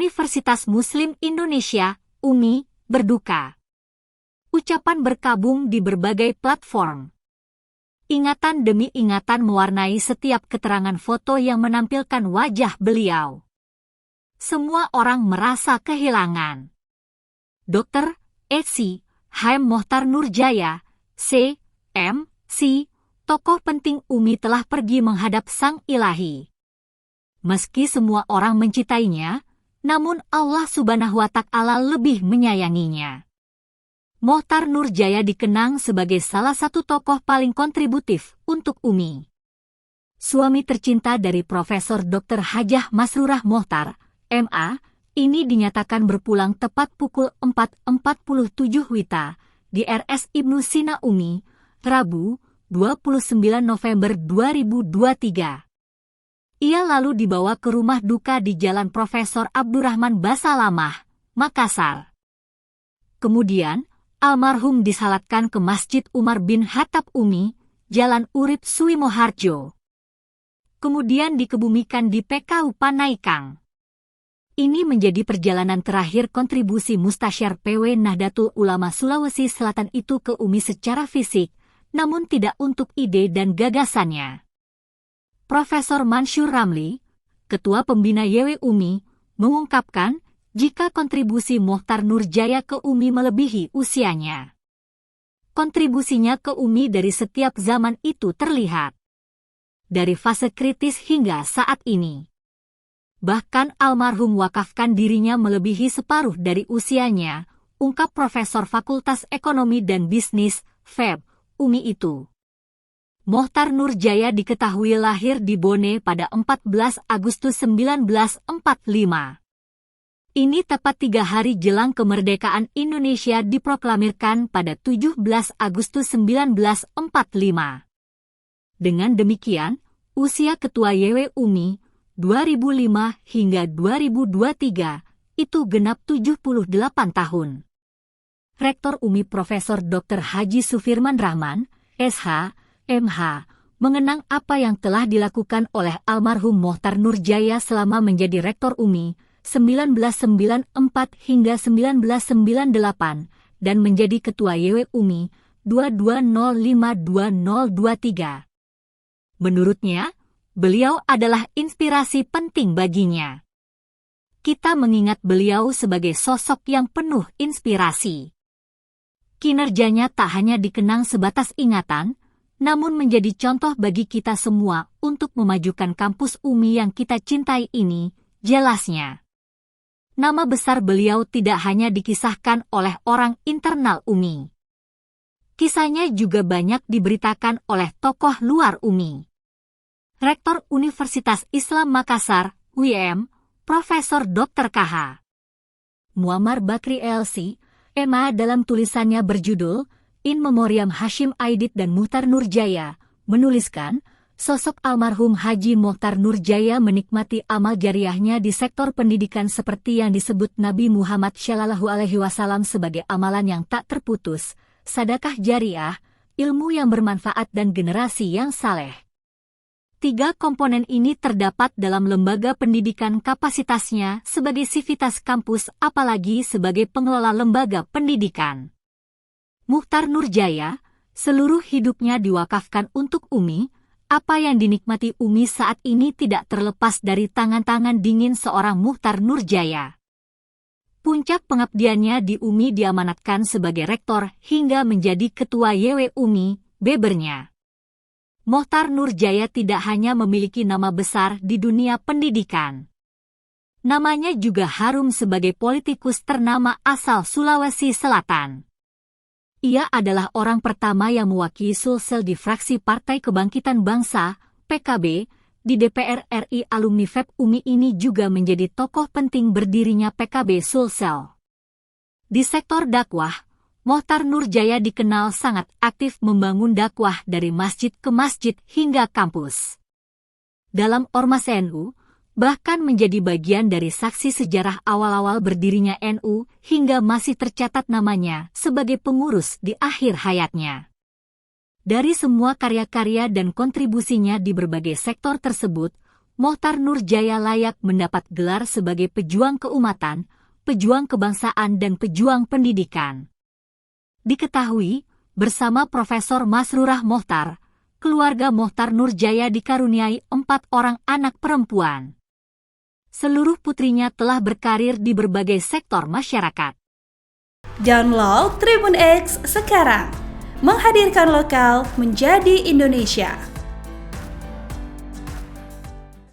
Universitas Muslim Indonesia, UMI, berduka. Ucapan berkabung di berbagai platform. Ingatan demi ingatan mewarnai setiap keterangan foto yang menampilkan wajah beliau. Semua orang merasa kehilangan. Dr. Eci Haim Mohtar Nurjaya, C.M.C., tokoh penting UMI telah pergi menghadap Sang Ilahi. Meski semua orang mencintainya, namun Allah Subhanahu wa Ta'ala lebih menyayanginya. Mohtar Nurjaya dikenang sebagai salah satu tokoh paling kontributif untuk UMI. Suami tercinta dari Profesor Dr. Hajah Masrurah Mohtar, MA, ini dinyatakan berpulang tepat pukul 4.47 WITA di RS Ibnu Sina UMI, Rabu, 29 November 2023. Ia lalu dibawa ke rumah duka di Jalan Profesor Abdurrahman Basalamah, Makassar. Kemudian, almarhum disalatkan ke Masjid Umar bin Khattab UMI, Jalan Urip Suimoharjo. Kemudian dikebumikan di PKU Panaikang. Ini menjadi perjalanan terakhir kontribusi Mustasyar PW Nahdlatul Ulama Sulawesi Selatan itu ke UMI secara fisik, namun tidak untuk ide dan gagasannya. Profesor Mansur Ramli, Ketua Pembina YW UMI, mengungkapkan jika kontribusi Mohtar Nurjaya ke UMI melebihi usianya. Kontribusinya ke UMI dari setiap zaman itu terlihat. Dari fase kritis hingga saat ini. Bahkan almarhum wakafkan dirinya melebihi separuh dari usianya, ungkap Profesor Fakultas Ekonomi dan Bisnis, FEB, UMI itu. Mohtar Nurjaya diketahui lahir di Bone pada 14 Agustus 1945. Ini tepat 3 hari jelang kemerdekaan Indonesia diproklamirkan pada 17 Agustus 1945. Dengan demikian, usia Ketua YW UMI 2005 hingga 2023 itu genap 78 tahun. Rektor UMI Profesor Dr. Haji Sufirman Rahman, SH, MH, mengenang apa yang telah dilakukan oleh almarhum Mohtar Nurjaya selama menjadi Rektor UMI 1994 hingga 1998 dan menjadi Ketua YW UMI 22052023. Menurutnya, beliau adalah inspirasi penting baginya. Kita mengingat beliau sebagai sosok yang penuh inspirasi. Kinerjanya tak hanya dikenang sebatas ingatan, namun menjadi contoh bagi kita semua untuk memajukan kampus UMI yang kita cintai ini, jelasnya. Nama besar beliau tidak hanya dikisahkan oleh orang internal UMI. Kisahnya juga banyak diberitakan oleh tokoh luar UMI. Rektor Universitas Islam Makassar, UIM, Profesor Dr. KH. Muammar Bakri LC, MA dalam tulisannya berjudul In Memoriam Hashim Aidit dan Mohtar Nurjaya, menuliskan, sosok almarhum Haji Mohtar Nurjaya menikmati amal jariahnya di sektor pendidikan seperti yang disebut Nabi Muhammad SAW sebagai amalan yang tak terputus, sedekah jariah, ilmu yang bermanfaat dan generasi yang saleh. 3 komponen ini terdapat dalam lembaga pendidikan kapasitasnya sebagai sivitas kampus apalagi sebagai pengelola lembaga pendidikan. Mohtar Nurjaya, seluruh hidupnya diwakafkan untuk UMI, apa yang dinikmati UMI saat ini tidak terlepas dari tangan-tangan dingin seorang Mohtar Nurjaya. Puncak pengabdiannya di UMI diamanatkan sebagai rektor hingga menjadi ketua YW UMI, bebernya. Mohtar Nurjaya tidak hanya memiliki nama besar di dunia pendidikan. Namanya juga harum sebagai politikus ternama asal Sulawesi Selatan. Ia adalah orang pertama yang mewakili Sulsel di fraksi Partai Kebangkitan Bangsa, PKB, di DPR RI. Alumni FEB UMI ini juga menjadi tokoh penting berdirinya PKB Sulsel. Di sektor dakwah, Mohtar Nurjaya dikenal sangat aktif membangun dakwah dari masjid ke masjid hingga kampus. Dalam Ormas NU, bahkan menjadi bagian dari saksi sejarah awal-awal berdirinya NU hingga masih tercatat namanya sebagai pengurus di akhir hayatnya. Dari semua karya-karya dan kontribusinya di berbagai sektor tersebut, Mohtar Nurjaya layak mendapat gelar sebagai pejuang keumatan, pejuang kebangsaan dan pejuang pendidikan. Diketahui, bersama Profesor Masrurah Mohtar, keluarga Mohtar Nurjaya dikaruniai 4 orang anak perempuan. Seluruh putrinya telah berkarir di berbagai sektor masyarakat. Download Tribun X sekarang, menghadirkan lokal menjadi Indonesia.